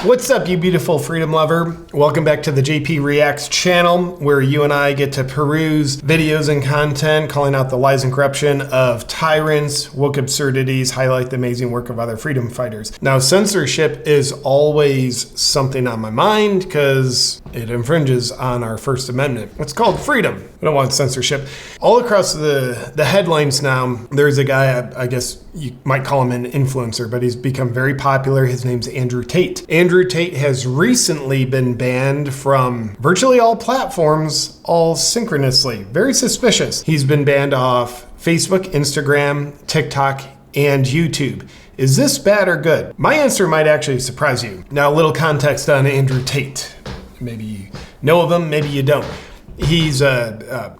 What's up, you beautiful freedom lover? Welcome back to the JP Reacts channel, where you and I get to peruse videos and content calling out the lies and corruption of tyrants, woke absurdities, highlight the amazing work of other freedom fighters. Now, censorship is always something on my mind because it infringes on our First Amendment. It's called freedom. We don't want censorship. All across the headlines now, there's a guy, I guess you might call him an influencer, but he's become very popular. His name's Andrew Tate. Andrew Tate has recently been banned from virtually all platforms, all synchronously. Very suspicious. He's been banned off Facebook, Instagram, TikTok, and YouTube. Is this bad or good? My answer might actually surprise you. Now, a little context on Andrew Tate. Maybe you know of him, maybe you don't. He's a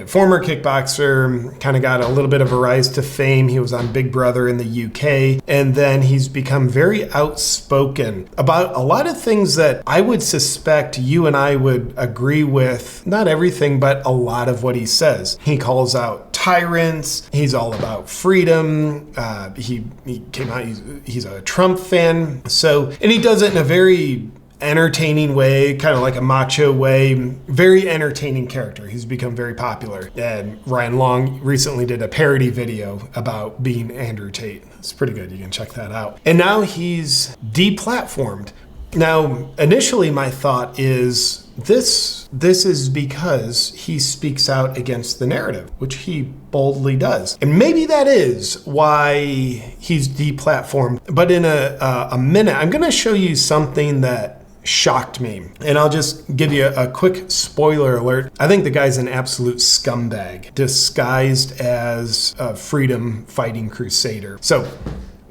former kickboxer, kind of got a little bit of a rise to fame. He was on Big Brother in the UK, and then he's become very outspoken about a lot of things that I would suspect you and I would agree with. Not everything, but a lot of what he says. He calls out tyrants. He's all about freedom. He came out, he's a Trump fan. And he does it in a very entertaining way, kind of like a macho way. Very entertaining character. He's become very popular. And Ryan Long recently did a parody video about being Andrew Tate. It's pretty good. You can check that out. And now he's deplatformed. Now, initially my thought is this is because he speaks out against the narrative, which he boldly does. And maybe that is why he's deplatformed. But in a minute, I'm going to show you something that shocked me. And I'll just give you a quick spoiler alert. I think the guy's an absolute scumbag disguised as a freedom fighting crusader.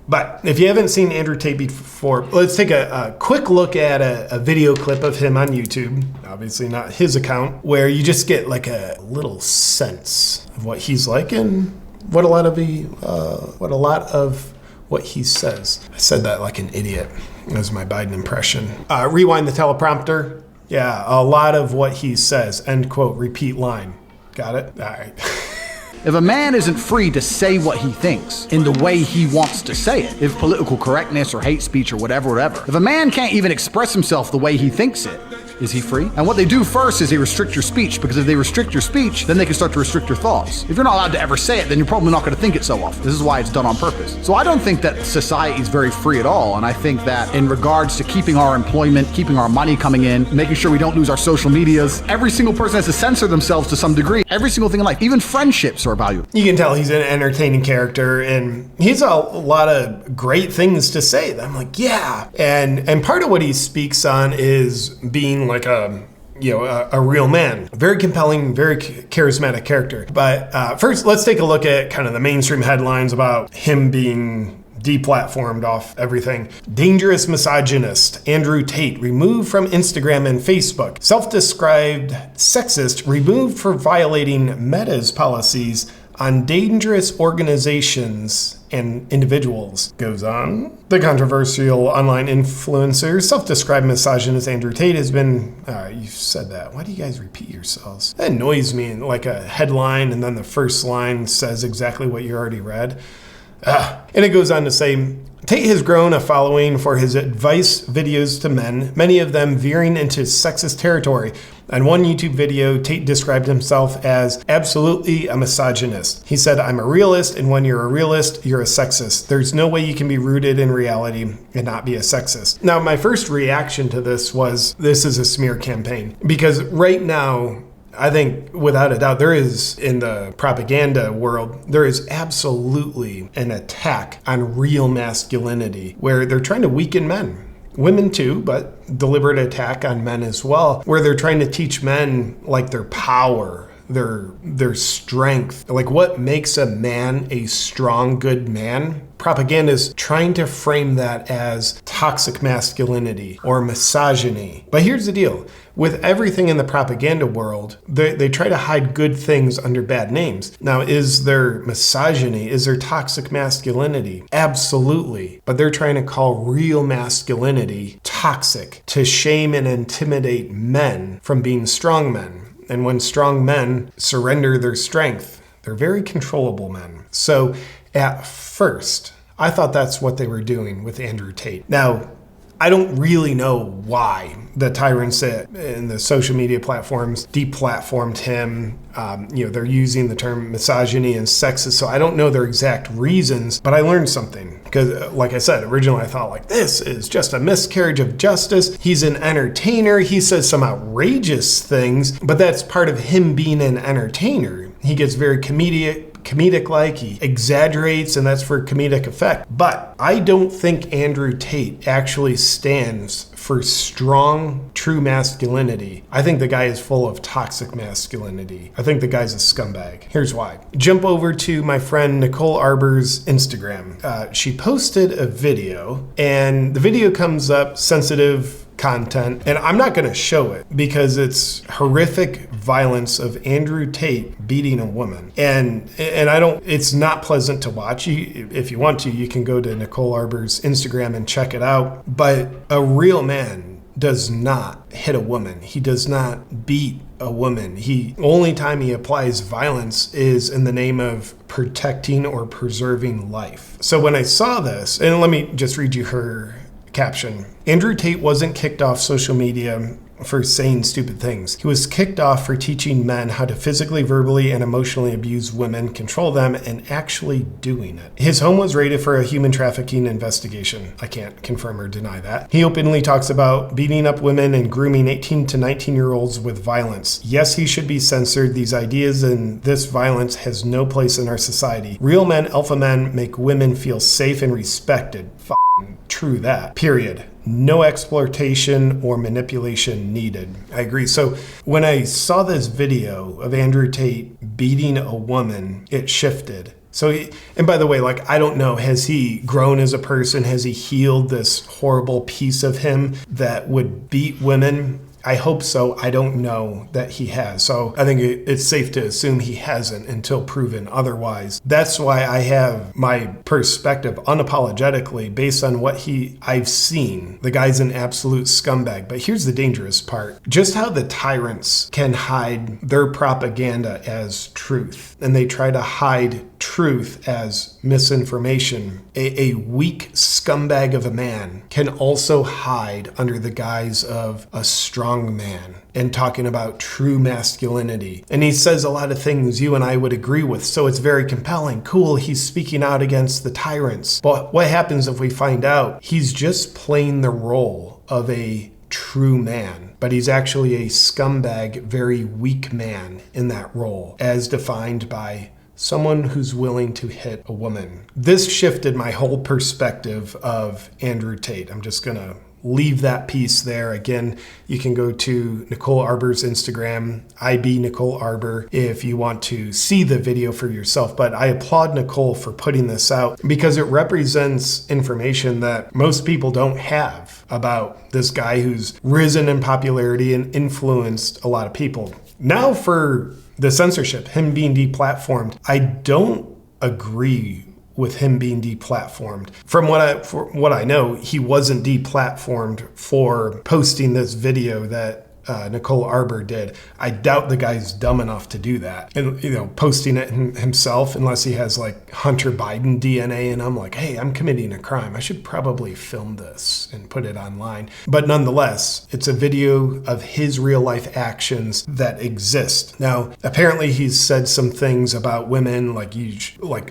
But if you haven't seen Andrew Tate before, let's take a quick look at a video clip of him on YouTube, obviously not his account, where you just get like a little sense of what he's like and what a lot of what he says. I said that like an idiot. That was my Biden impression. Rewind the teleprompter. Yeah, a lot of what he says. End quote, repeat line. Got it? All right. If a man isn't free to say what he thinks in the way he wants to say it, if political correctness or hate speech or whatever, if a man can't even express himself the way he thinks it, is he free? And what they do first is they restrict your speech, because if they restrict your speech, then they can start to restrict your thoughts. If you're not allowed to ever say it, then you're probably not going to think it so often. This is why it's done on purpose. So I don't think that society is very free at all. And I think that in regards to keeping our employment, keeping our money coming in, making sure we don't lose our social medias, every single person has to censor themselves to some degree. Every single thing in life, even friendships are valuable. You can tell he's an entertaining character, and he's a lot of great things to say. I'm like, yeah. And part of what he speaks on is being like a real man. Very compelling, very charismatic character. But first, let's take a look at kind of the mainstream headlines about him being deplatformed off everything. Dangerous misogynist Andrew Tate removed from Instagram and Facebook. Self-described sexist removed for violating Meta's policies on dangerous organizations and individuals. Goes on. The controversial online influencer, self-described misogynist Andrew Tate has been, you said that. Why do you guys repeat yourselves? That annoys me. Like a headline and then the first line says exactly what you already read. And it goes on to say, Tate has grown a following for his advice videos to men, many of them veering into sexist territory. On one YouTube video, Tate described himself as absolutely a misogynist. He said, I'm a realist, and when you're a realist, you're a sexist. There's no way you can be rooted in reality and not be a sexist. Now, my first reaction to this was, this is a smear campaign. Because right now, I think without a doubt, there is, in the propaganda world, there is absolutely an attack on real masculinity where they're trying to weaken men. Women too, but deliberate attack on men as well, where they're trying to teach men like their power, their strength, like what makes a man a strong, good man. Propaganda is trying to frame that as toxic masculinity or misogyny. But here's the deal. With everything in the propaganda world, they try to hide good things under bad names. Now, is there misogyny? Is there toxic masculinity? Absolutely. But they're trying to call real masculinity toxic to shame and intimidate men from being strong men. And when strong men surrender their strength, they're very controllable men. So at first, I thought that's what they were doing with Andrew Tate. Now, I don't really know why the tyrants in the social media platforms deplatformed him. They're using the term misogyny and sexist, so I don't know their exact reasons, but I learned something. Because, like I said, originally I thought, like, this is just a miscarriage of justice. He's an entertainer. He says some outrageous things, but that's part of him being an entertainer. He gets very comedic-like, he exaggerates, and that's for comedic effect. But I don't think Andrew Tate actually stands for strong, true masculinity. I think the guy is full of toxic masculinity. I think the guy's a scumbag. Here's why. Jump over to my friend Nicole Arbour's Instagram. She posted a video, and the video comes up sensitive content, and I'm not going to show it because it's horrific violence of Andrew Tate beating a woman, and I don't. It's not pleasant to watch. If you want to, you can go to Nicole Arbour's Instagram and check it out. But a real man does not hit a woman. He does not beat a woman. Only time he applies violence is in the name of protecting or preserving life. So when I saw this, and let me just read you her caption. Andrew Tate wasn't kicked off social media for saying stupid things. He was kicked off for teaching men how to physically, verbally, and emotionally abuse women, control them, and actually doing it. His home was raided for a human trafficking investigation. I can't confirm or deny that. He openly talks about beating up women and grooming 18 to 19-year-olds with violence. Yes, he should be censored. These ideas and this violence has no place in our society. Real men, alpha men, make women feel safe and respected. True that. Period. No exploitation or manipulation needed. I agree. So when I saw this video of Andrew Tate beating a woman, it shifted. And by the way, like, I don't know, has he grown as a person? Has he healed this horrible piece of him that would beat women? I hope so. I don't know that he has. So I think it's safe to assume he hasn't until proven otherwise. That's why I have my perspective unapologetically based on what I've seen. The guy's an absolute scumbag. But here's the dangerous part. Just how the tyrants can hide their propaganda as truth. And they try to hide truth as misinformation. A weak scumbag of a man can also hide under the guise of a strong man and talking about true masculinity. And he says a lot of things you and I would agree with, so it's very compelling. Cool, he's speaking out against the tyrants. But what happens if we find out he's just playing the role of a true man, but he's actually a scumbag, very weak man in that role, as defined by someone who's willing to hit a woman. This shifted my whole perspective of Andrew Tate. I'm just going to leave that piece there. Again, you can go to Nicole Arbour's Instagram, IB Nicole Arbour, if you want to see the video for yourself. But I applaud Nicole for putting this out because it represents information that most people don't have about this guy who's risen in popularity and influenced a lot of people. Now for the censorship, him being deplatformed, I don't agree with him being deplatformed. From what I know, he wasn't deplatformed for posting this video that Nicole Arbour did. I doubt the guy's dumb enough to do that. And, posting it himself, unless he has like Hunter Biden DNA, and I'm like, hey, I'm committing a crime. I should probably film this and put it online. But nonetheless, it's a video of his real life actions that exist. Now, apparently he's said some things about women, like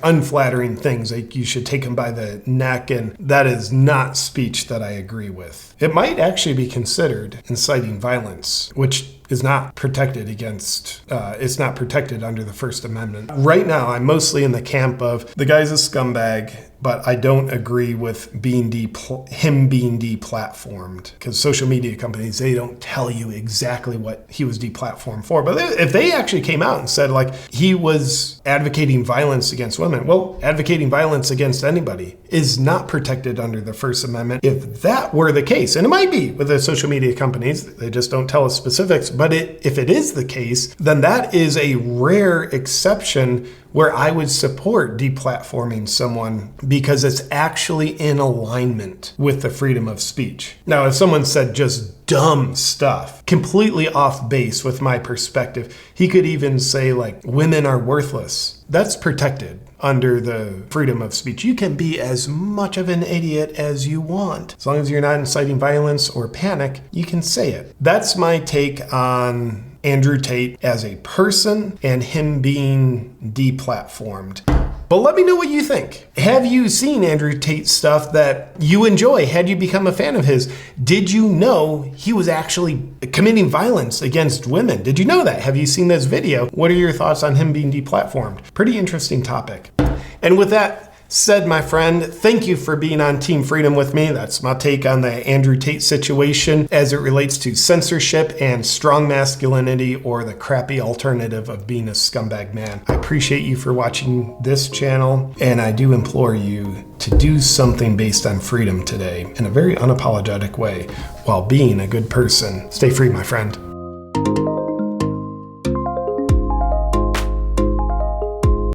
unflattering things, like you should take them by the neck, and that is not speech that I agree with. It might actually be considered inciting violence, which is not protected it's not protected under the First Amendment. Right now, I'm mostly in the camp of the guy's a scumbag, but I don't agree with him being deplatformed, because social media companies, they don't tell you exactly what he was deplatformed for. But if they actually came out and said, like, he was advocating violence against women, well, advocating violence against anybody is not protected under the First Amendment. If that were the case, and it might be with the social media companies, they just don't tell us specifics, but if it is the case, then that is a rare exception where I would support deplatforming someone because it's actually in alignment with the freedom of speech. Now, if someone said just dumb stuff, completely off base with my perspective. He could even say like, women are worthless. That's protected under the freedom of speech. You can be as much of an idiot as you want. As long as you're not inciting violence or panic, you can say it. That's my take on Andrew Tate as a person and him being deplatformed. But let me know what you think. Have you seen Andrew Tate stuff that you enjoy? Had you become a fan of his? Did you know he was actually committing violence against women? Did you know that? Have you seen this video? What are your thoughts on him being deplatformed? Pretty interesting topic. And with that said, my friend, thank you for being on Team Freedom with me. That's my take on the Andrew Tate situation as it relates to censorship and strong masculinity, or the crappy alternative of being a scumbag man. I appreciate you for watching this channel, and I do implore you to do something based on freedom today in a very unapologetic way while being a good person. Stay free, my friend.